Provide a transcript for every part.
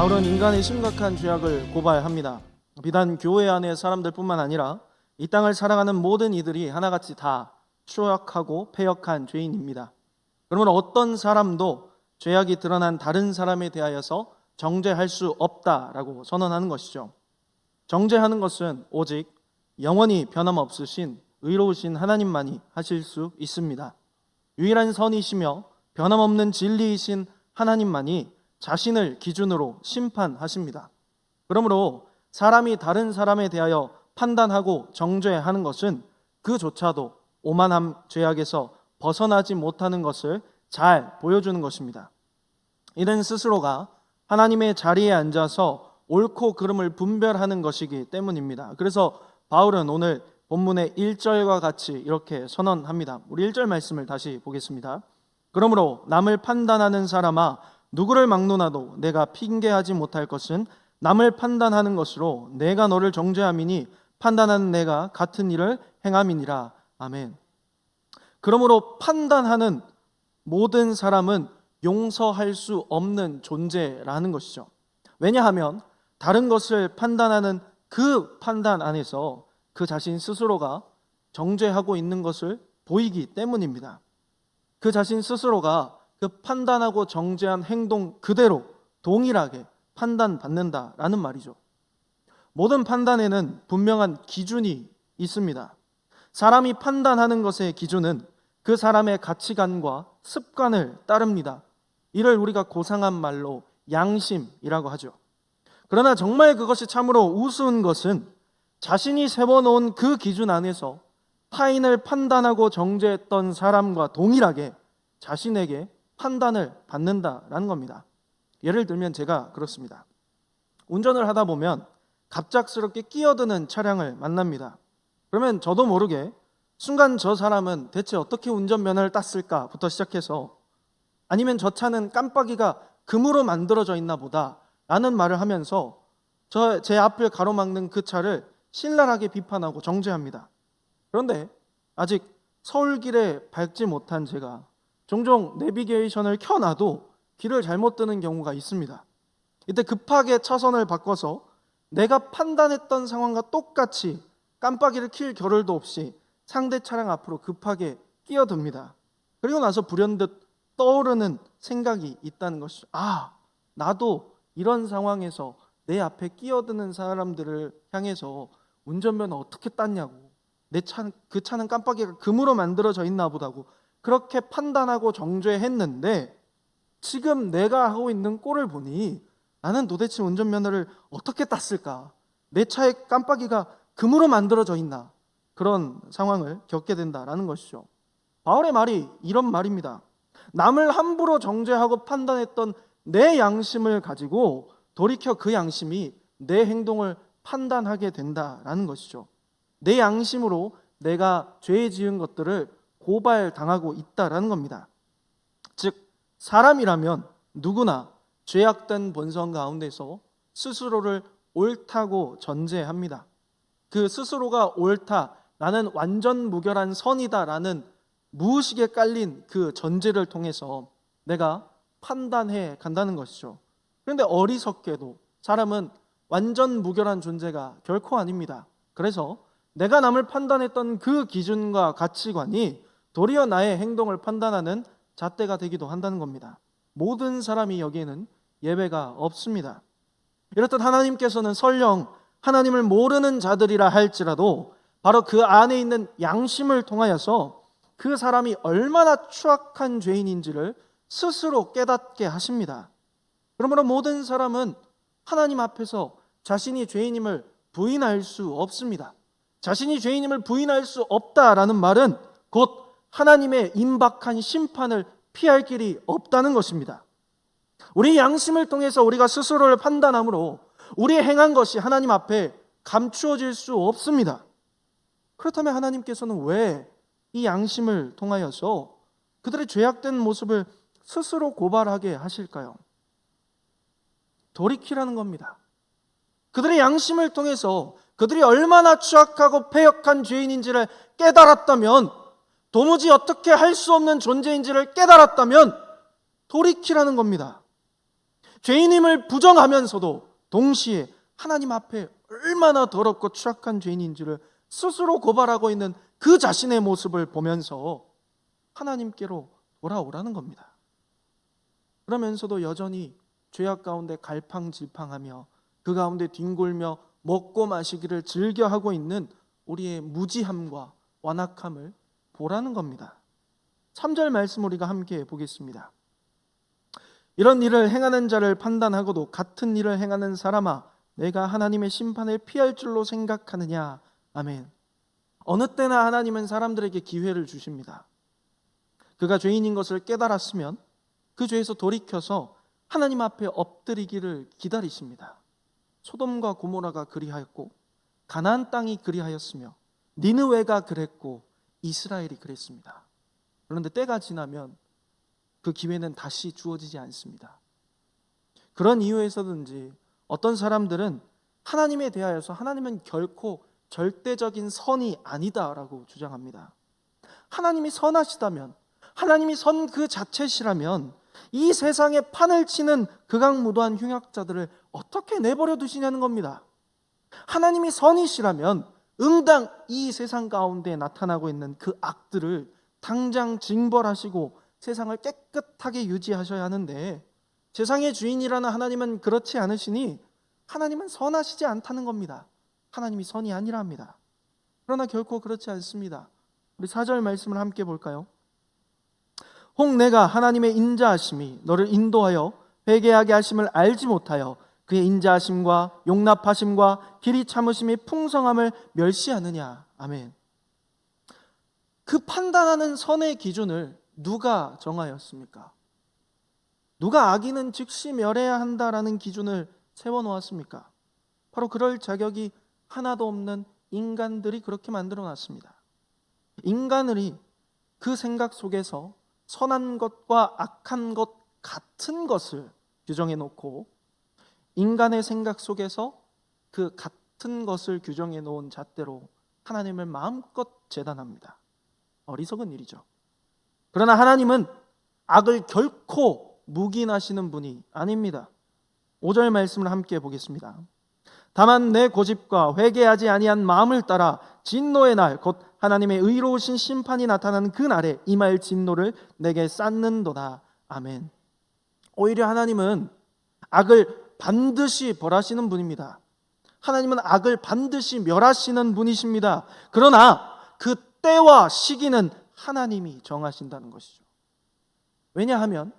바울은 인간의 심각한 죄악을 고발합니다. 비단 교회 안의 사람들뿐만 아니라 이 땅을 살아가는 모든 이들이 하나같이 다 추악하고 패역한 죄인입니다. 그러므로 어떤 사람도 죄악이 드러난 다른 사람에 대하여서 정죄할 수 없다라고 선언하는 것이죠. 정죄하는 것은 오직 영원히 변함없으신 의로우신 하나님만이 하실 수 있습니다. 유일한 선이시며 변함없는 진리이신 하나님만이 자신을 기준으로 심판하십니다. 그러므로 사람이 다른 사람에 대하여 판단하고 정죄하는 것은 그조차도 오만함 죄악에서 벗어나지 못하는 것을 잘 보여주는 것입니다. 이는 스스로가 하나님의 자리에 앉아서 옳고 그름을 분별하는 것이기 때문입니다. 그래서 바울은 오늘 본문의 1절과 같이 이렇게 선언합니다. 우리 1절 말씀을 다시 보겠습니다. 그러므로 남을 판단하는 사람아 누구를 막론하도 내가 핑계하지 못할 것은 남을 판단하는 것으로 내가 너를 정죄함이니 판단하는 내가 같은 일을 행함이니라. 아멘. 그러므로 판단하는 모든 사람은 용서할 수 없는 존재라는 것이죠. 왜냐하면 다른 것을 판단하는 그 판단 안에서 그 자신 스스로가 정죄하고 있는 것을 보이기 때문입니다. 그 자신 스스로가 그 판단하고 정죄한 행동 그대로 동일하게 판단받는다라는 말이죠. 모든 판단에는 분명한 기준이 있습니다. 사람이 판단하는 것의 기준은 그 사람의 가치관과 습관을 따릅니다. 이를 우리가 고상한 말로 양심이라고 하죠. 그러나 정말 그것이 참으로 우스운 것은 자신이 세워놓은 그 기준 안에서 타인을 판단하고 정죄했던 사람과 동일하게 자신에게 판단을 받는다라는 겁니다. 예를 들면 제가 그렇습니다. 운전을 하다 보면 갑작스럽게 끼어드는 차량을 만납니다. 그러면 저도 모르게 순간 저 사람은 대체 어떻게 운전면허를 땄을까부터 시작해서 아니면 저 차는 깜빡이가 금으로 만들어져 있나 보다 라는 말을 하면서 제 앞을 가로막는 그 차를 신랄하게 비판하고 정죄합니다. 그런데 아직 서울길에 밟지 못한 제가 종종 내비게이션을 켜놔도 길을 잘못 드는 경우가 있습니다. 이때 급하게 차선을 바꿔서 내가 판단했던 상황과 똑같이 깜빡이를 킬 겨를도 없이 상대 차량 앞으로 급하게 끼어듭니다. 그리고 나서 불현듯 떠오르는 생각이 있다는 것이죠. 나도 이런 상황에서 내 앞에 끼어드는 사람들을 향해서 운전면허 어떻게 땄냐고, 그 차는 깜빡이가 금으로 만들어져 있나 보다고 그렇게 판단하고 정죄했는데 지금 내가 하고 있는 꼴을 보니 나는 도대체 운전면허를 어떻게 땄을까? 내 차에 깜빡이가 금으로 만들어져 있나? 그런 상황을 겪게 된다라는 것이죠. 바울의 말이 이런 말입니다. 남을 함부로 정죄하고 판단했던 내 양심을 가지고 돌이켜 그 양심이 내 행동을 판단하게 된다라는 것이죠. 내 양심으로 내가 죄 지은 것들을 고발당하고 있다라는 겁니다. 즉 사람이라면 누구나 죄악된 본성 가운데서 스스로를 옳다고 전제합니다. 그 스스로가 옳다, 나는 완전 무결한 선이다라는 무의식에 깔린 그 전제를 통해서 내가 판단해 간다는 것이죠. 그런데 어리석게도 사람은 완전 무결한 존재가 결코 아닙니다. 그래서 내가 남을 판단했던 그 기준과 가치관이 도리어 나의 행동을 판단하는 잣대가 되기도 한다는 겁니다. 모든 사람이 여기에는 예외가 없습니다. 이렇듯 하나님께서는 설령 하나님을 모르는 자들이라 할지라도 바로 그 안에 있는 양심을 통하여서 그 사람이 얼마나 추악한 죄인인지를 스스로 깨닫게 하십니다. 그러므로 모든 사람은 하나님 앞에서 자신이 죄인임을 부인할 수 없습니다. 자신이 죄인임을 부인할 수 없다라는 말은 곧 하나님의 임박한 심판을 피할 길이 없다는 것입니다. 우리 양심을 통해서 우리가 스스로를 판단함으로 우리 행한 것이 하나님 앞에 감추어질 수 없습니다. 그렇다면 하나님께서는 왜 이 양심을 통하여서 그들의 죄악된 모습을 스스로 고발하게 하실까요? 돌이키라는 겁니다. 그들의 양심을 통해서 그들이 얼마나 추악하고 패역한 죄인인지를 깨달았다면, 도무지 어떻게 할 수 없는 존재인지를 깨달았다면 돌이키라는 겁니다. 죄인임을 부정하면서도 동시에 하나님 앞에 얼마나 더럽고 추악한 죄인인지를 스스로 고발하고 있는 그 자신의 모습을 보면서 하나님께로 돌아오라는 겁니다. 그러면서도 여전히 죄악 가운데 갈팡질팡하며 그 가운데 뒹굴며 먹고 마시기를 즐겨하고 있는 우리의 무지함과 완악함을 보라는 겁니다. 3절 말씀 우리가 함께 보겠습니다. 이런 일을 행하는 자를 판단하고도 같은 일을 행하는 사람아, 내가 하나님의 심판을 피할 줄로 생각하느냐. 아멘. 어느 때나 하나님은 사람들에게 기회를 주십니다. 그가 죄인인 것을 깨달았으면 그 죄에서 돌이켜서 하나님 앞에 엎드리기를 기다리십니다. 소돔과 고모라가 그리하였고 가나안 땅이 그리하였으며 니느웨가 그랬고 이스라엘이 그랬습니다. 그런데 때가 지나면 그 기회는 다시 주어지지 않습니다. 그런 이유에서든지 어떤 사람들은 하나님에 대하여서 하나님은 결코 절대적인 선이 아니다라고 주장합니다. 하나님이 선하시다면, 하나님이 선 그 자체시라면 이 세상에 판을 치는 극악무도한 흉악자들을 어떻게 내버려 두시냐는 겁니다. 하나님이 선이시라면 응당 이 세상 가운데 나타나고 있는 그 악들을 당장 징벌하시고 세상을 깨끗하게 유지하셔야 하는데, 세상의 주인이라는 하나님은 그렇지 않으시니 하나님은 선하시지 않다는 겁니다. 하나님이 선이 아니라 합니다. 그러나 결코 그렇지 않습니다. 우리 4절 말씀을 함께 볼까요? 혹 내가 하나님의 인자하심이 너를 인도하여 회개하게 하심을 알지 못하여 그의 인자하심과 용납하심과 길이 참으심이 풍성함을 멸시하느냐. 아멘. 그 판단하는 선의 기준을 누가 정하였습니까? 누가 악인은 즉시 멸해야 한다라는 기준을 세워놓았습니까? 바로 그럴 자격이 하나도 없는 인간들이 그렇게 만들어놨습니다. 인간들이 그 생각 속에서 선한 것과 악한 것 같은 것을 규정해 놓고 인간의 생각 속에서 그 같은 것을 규정해 놓은 잣대로 하나님을 마음껏 재단합니다. 어리석은 일이죠. 그러나 하나님은 악을 결코 묵인하시는 분이 아닙니다. 5절 말씀을 함께 보겠습니다. 다만 내 고집과 회개하지 아니한 마음을 따라 진노의 날 곧 하나님의 의로우신 심판이 나타나는 그 날에 임할 진노를 내게 쌓는도다. 아멘. 오히려 하나님은 악을 반드시 벌하시는 분입니다. 하나님은 악을 반드시 멸하시는 분이십니다. 그러나 그 때와 시기는 하나님이 정하신다는 것이죠. 왜냐하면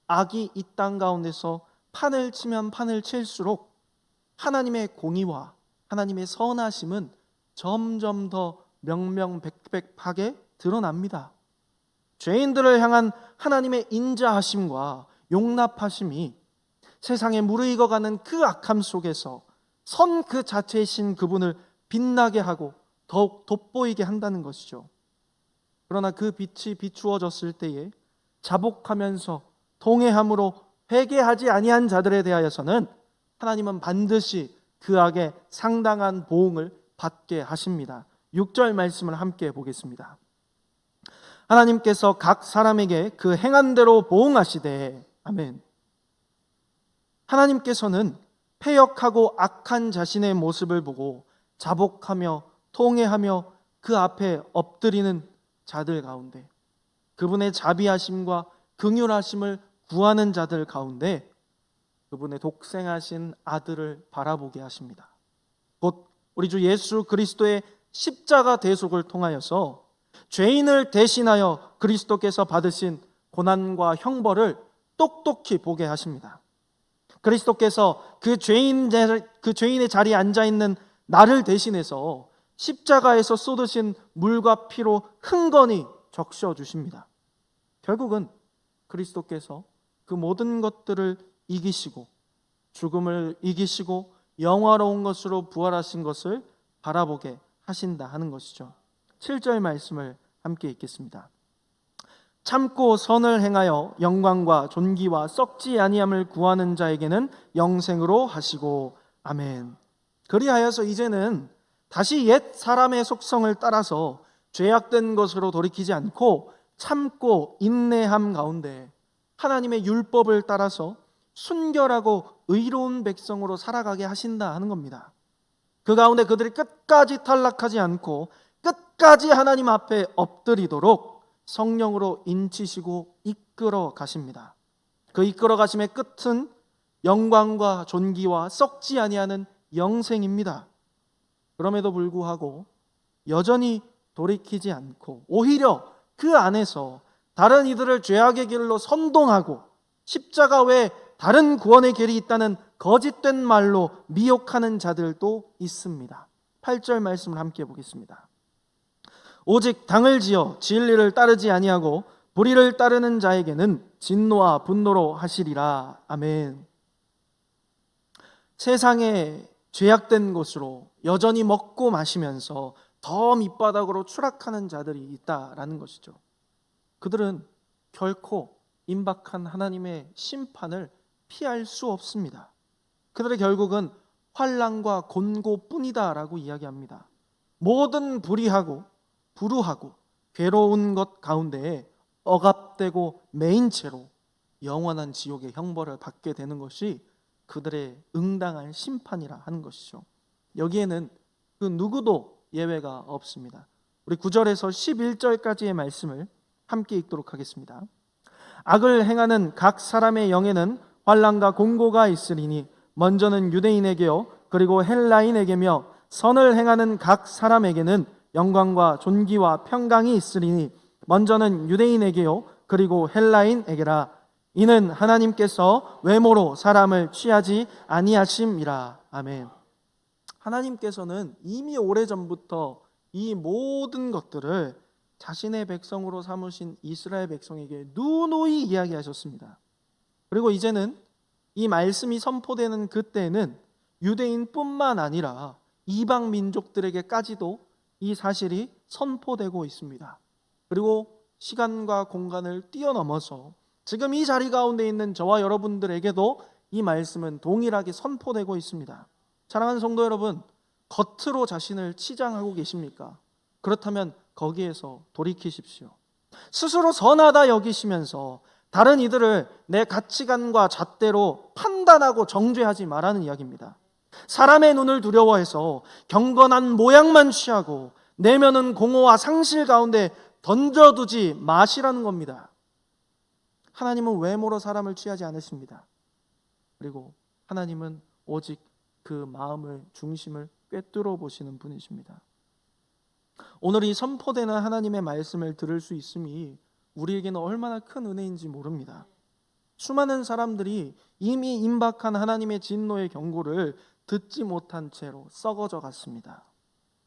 악이 이 땅 가운데서 판을 치면 판을 칠수록 하나님의 공의와 하나님의 선하심은 점점 더 명명백백하게 드러납니다. 죄인들을 향한 하나님의 인자하심과 용납하심이 세상에 무르익어가는 그 악함 속에서 선 그 자체이신 그분을 빛나게 하고 더욱 돋보이게 한다는 것이죠. 그러나 그 빛이 비추어졌을 때에 자복하면서 통회함으로 회개하지 아니한 자들에 대하여서는 하나님은 반드시 그 악에 상당한 보응을 받게 하십니다. 6절 말씀을 함께 보겠습니다. 하나님께서 각 사람에게 그 행한 대로 보응하시되. 아멘. 하나님께서는 패역하고 악한 자신의 모습을 보고 자복하며 통회하며 그 앞에 엎드리는 자들 가운데, 그분의 자비하심과 긍휼하심을 구하는 자들 가운데 그분의 독생하신 아들을 바라보게 하십니다. 곧 우리 주 예수 그리스도의 십자가 대속을 통하여서 죄인을 대신하여 그리스도께서 받으신 고난과 형벌을 똑똑히 보게 하십니다. 그리스도께서 그 죄인의 자리에 앉아있는 나를 대신해서 십자가에서 쏟으신 물과 피로 흥건히 적셔주십니다. 결국은 그리스도께서 그 모든 것들을 이기시고 죽음을 이기시고 영화로운 것으로 부활하신 것을 바라보게 하신다 하는 것이죠. 7절 말씀을 함께 읽겠습니다. 참고 선을 행하여 영광과 존귀와 썩지 아니함을 구하는 자에게는 영생으로 하시고. 아멘. 그리하여서 이제는 다시 옛 사람의 속성을 따라서 죄악된 것으로 돌이키지 않고 참고 인내함 가운데 하나님의 율법을 따라서 순결하고 의로운 백성으로 살아가게 하신다 하는 겁니다. 그 가운데 그들이 끝까지 탈락하지 않고 끝까지 하나님 앞에 엎드리도록 성령으로 인치시고 이끌어 가십니다. 그 이끌어 가심의 끝은 영광과 존귀와 썩지 아니하는 영생입니다. 그럼에도 불구하고 여전히 돌이키지 않고 오히려 그 안에서 다른 이들을 죄악의 길로 선동하고 십자가 외에 다른 구원의 길이 있다는 거짓된 말로 미혹하는 자들도 있습니다. 8절 말씀을 함께 보겠습니다. 오직 당을 지어 진리를 따르지 아니하고 불의를 따르는 자에게는 진노와 분노로 하시리라. 아멘. 세상에 죄악된 것으로 여전히 먹고 마시면서 더 밑바닥으로 추락하는 자들이 있다라는 것이죠. 그들은 결코 임박한 하나님의 심판을 피할 수 없습니다. 그들의 결국은 환난과 곤고뿐이다라고 이야기합니다. 모든 불의하고 불우하고 괴로운 것 가운데에 억압되고 매인 채로 영원한 지옥의 형벌을 받게 되는 것이 그들의 응당할 심판이라 하는 것이죠. 여기에는 그 누구도 예외가 없습니다. 우리 9절에서 11절까지의 말씀을 함께 읽도록 하겠습니다. 악을 행하는 각 사람의 영에는 환난과 공고가 있으리니 먼저는 유대인에게요 그리고 헬라인에게며 선을 행하는 각 사람에게는 영광과 존귀와 평강이 있으리니 먼저는 유대인에게요 그리고 헬라인에게라. 이는 하나님께서 외모로 사람을 취하지 아니하심이라. 아멘. 하나님께서는 이미 오래전부터 이 모든 것들을 자신의 백성으로 삼으신 이스라엘 백성에게 누누이 이야기하셨습니다. 그리고 이제는 이 말씀이 선포되는 그때는 유대인뿐만 아니라 이방 민족들에게까지도 이 사실이 선포되고 있습니다. 그리고 시간과 공간을 뛰어넘어서 지금 이 자리 가운데 있는 저와 여러분들에게도 이 말씀은 동일하게 선포되고 있습니다. 사랑하는 성도 여러분, 겉으로 자신을 치장하고 계십니까? 그렇다면 거기에서 돌이키십시오. 스스로 선하다 여기시면서 다른 이들을 내 가치관과 잣대로 판단하고 정죄하지 말라는 이야기입니다. 사람의 눈을 두려워해서 경건한 모양만 취하고 내면은 공허와 상실 가운데 던져두지 마시라는 겁니다. 하나님은 외모로 사람을 취하지 않으십니다. 그리고 하나님은 오직 그 마음을 중심을 꿰뚫어 보시는 분이십니다. 오늘 이 선포되는 하나님의 말씀을 들을 수 있음이 우리에게는 얼마나 큰 은혜인지 모릅니다. 수많은 사람들이 이미 임박한 하나님의 진노의 경고를 듣지 못한 채로 썩어져 갔습니다.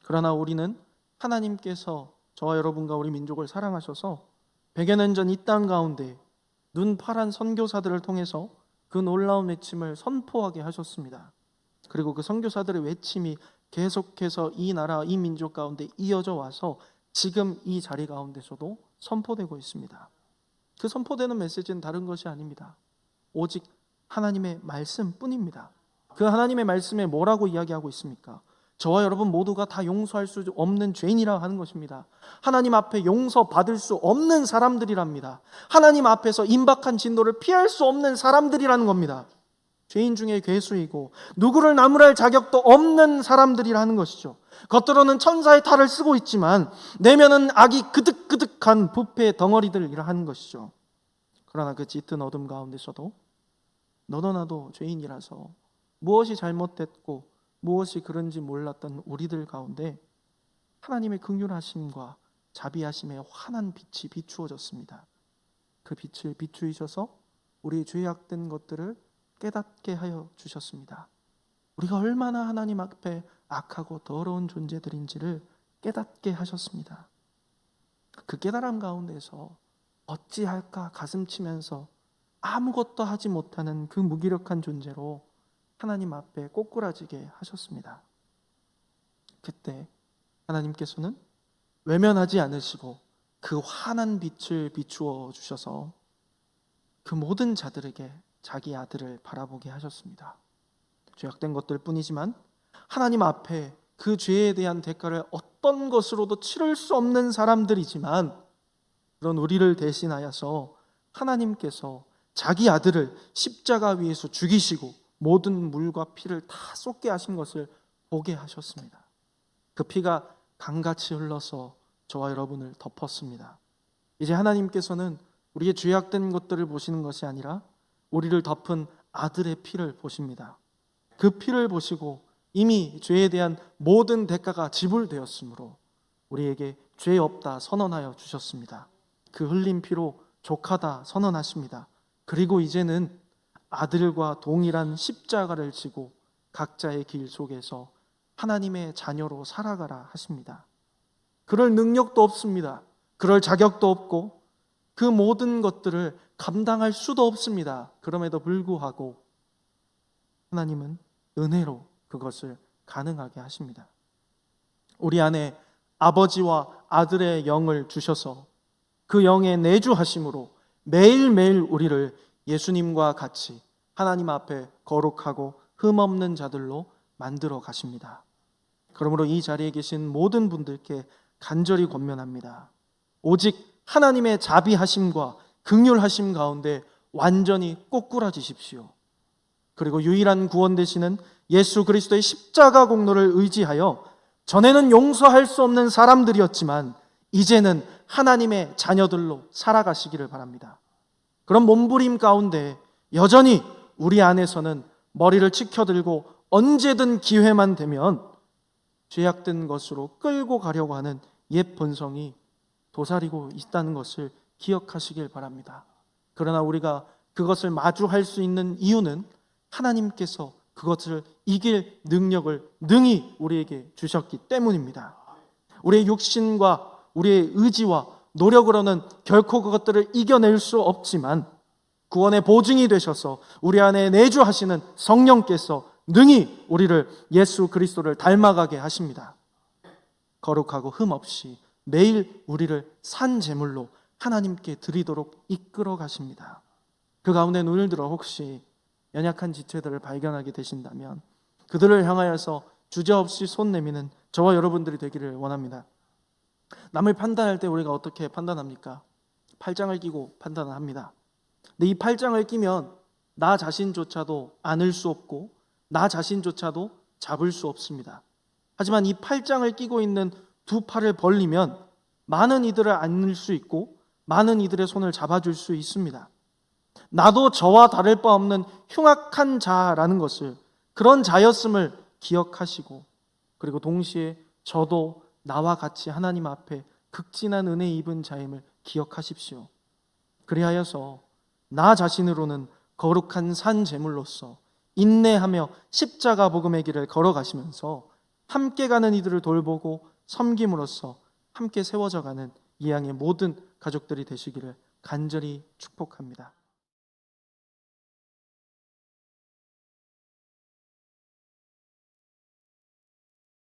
그러나 우리는 하나님께서 저와 여러분과 우리 민족을 사랑하셔서 100여 년 전 이 땅 가운데 눈 파란 선교사들을 통해서 그 놀라운 외침을 선포하게 하셨습니다. 그리고 그 선교사들의 외침이 계속해서 이 나라, 이 민족 가운데 이어져 와서 지금 이 자리 가운데서도 선포되고 있습니다. 그 선포되는 메시지는 다른 것이 아닙니다. 오직 하나님의 말씀뿐입니다. 그 하나님의 말씀에 뭐라고 이야기하고 있습니까? 저와 여러분 모두가 다 용서할 수 없는 죄인이라 하는 것입니다. 하나님 앞에 용서받을 수 없는 사람들이랍니다. 하나님 앞에서 임박한 진노를 피할 수 없는 사람들이라는 겁니다. 죄인 중에 괴수이고 누구를 나무랄 자격도 없는 사람들이라는 것이죠. 겉으로는 천사의 탈을 쓰고 있지만 내면은 악이 그득그득한 부패 덩어리들이라 하는 것이죠. 그러나 그 짙은 어둠 가운데서도 너도 나도 죄인이라서 무엇이 잘못됐고 무엇이 그런지 몰랐던 우리들 가운데 하나님의 긍휼하심과 자비하심의 환한 빛이 비추어졌습니다. 그 빛을 비추이셔서 우리의 죄악된 것들을 깨닫게 하여 주셨습니다. 우리가 얼마나 하나님 앞에 악하고 더러운 존재들인지를 깨닫게 하셨습니다. 그 깨달음 가운데서 어찌할까 가슴치면서 아무것도 하지 못하는 그 무기력한 존재로 하나님 앞에 꼬꾸라지게 하셨습니다. 그때 하나님께서는 외면하지 않으시고 그 환한 빛을 비추어 주셔서 그 모든 자들에게 자기 아들을 바라보게 하셨습니다. 죄악된 것들 뿐이지만 하나님 앞에 그 죄에 대한 대가를 어떤 것으로도 치를 수 없는 사람들이지만 그런 우리를 대신하여서 하나님께서 자기 아들을 십자가 위에서 죽이시고 모든 물과 피를 다 쏟게 하신 것을 보게 하셨습니다. 그 피가 강같이 흘러서 저와 여러분을 덮었습니다. 이제 하나님께서는 우리의 죄악된 것들을 보시는 것이 아니라 우리를 덮은 아들의 피를 보십니다. 그 피를 보시고 이미 죄에 대한 모든 대가가 지불되었으므로 우리에게 죄 없다 선언하여 주셨습니다. 그 흘린 피로 족하다 선언하십니다. 그리고 이제는 아들과 동일한 십자가를 지고 각자의 길 속에서 하나님의 자녀로 살아가라 하십니다. 그럴 능력도 없습니다. 그럴 자격도 없고 그 모든 것들을 감당할 수도 없습니다. 그럼에도 불구하고 하나님은 은혜로 그것을 가능하게 하십니다. 우리 안에 아버지와 아들의 영을 주셔서 그 영의 내주하심으로 매일매일 우리를 예수님과 같이 하나님 앞에 거룩하고 흠없는 자들로 만들어 가십니다. 그러므로 이 자리에 계신 모든 분들께 간절히 권면합니다. 오직 하나님의 자비하심과 긍휼하심 가운데 완전히 꼬꾸라지십시오. 그리고 유일한 구원 되시는 예수 그리스도의 십자가 공로를 의지하여 전에는 용서할 수 없는 사람들이었지만 이제는 하나님의 자녀들로 살아가시기를 바랍니다. 그런 몸부림 가운데 여전히 우리 안에서는 머리를 치켜들고 언제든 기회만 되면 죄악된 것으로 끌고 가려고 하는 옛 본성이 도사리고 있다는 것을 기억하시길 바랍니다. 그러나 우리가 그것을 마주할 수 있는 이유는 하나님께서 그것을 이길 능력을 능히 우리에게 주셨기 때문입니다. 우리의 육신과 우리의 의지와 노력으로는 결코 그것들을 이겨낼 수 없지만 구원의 보증이 되셔서 우리 안에 내주하시는 성령께서 능히 우리를 예수 그리스도를 닮아가게 하십니다. 거룩하고 흠없이 매일 우리를 산 제물로 하나님께 드리도록 이끌어 가십니다. 그 가운데 눈을 들어 혹시 연약한 지체들을 발견하게 되신다면 그들을 향하여서 주저없이 손 내미는 저와 여러분들이 되기를 원합니다. 남을 판단할 때 우리가 어떻게 판단합니까? 팔짱을 끼고 판단을 합니다. 근데 이 팔짱을 끼면 나 자신조차도 안을 수 없고 나 자신조차도 잡을 수 없습니다. 하지만 이 팔짱을 끼고 있는 두 팔을 벌리면 많은 이들을 안을 수 있고 많은 이들의 손을 잡아줄 수 있습니다. 나도 저와 다를 바 없는 흉악한 자라는 것을, 그런 자였음을 기억하시고, 그리고 동시에 저도 나와 같이 하나님 앞에 극진한 은혜 입은 자임을 기억하십시오. 그리하여서 나 자신으로는 거룩한 산 제물로서 인내하며 십자가 복음의 길을 걸어가시면서 함께 가는 이들을 돌보고 섬김으로써 함께 세워져 가는 이 양의 모든 가족들이 되시기를 간절히 축복합니다.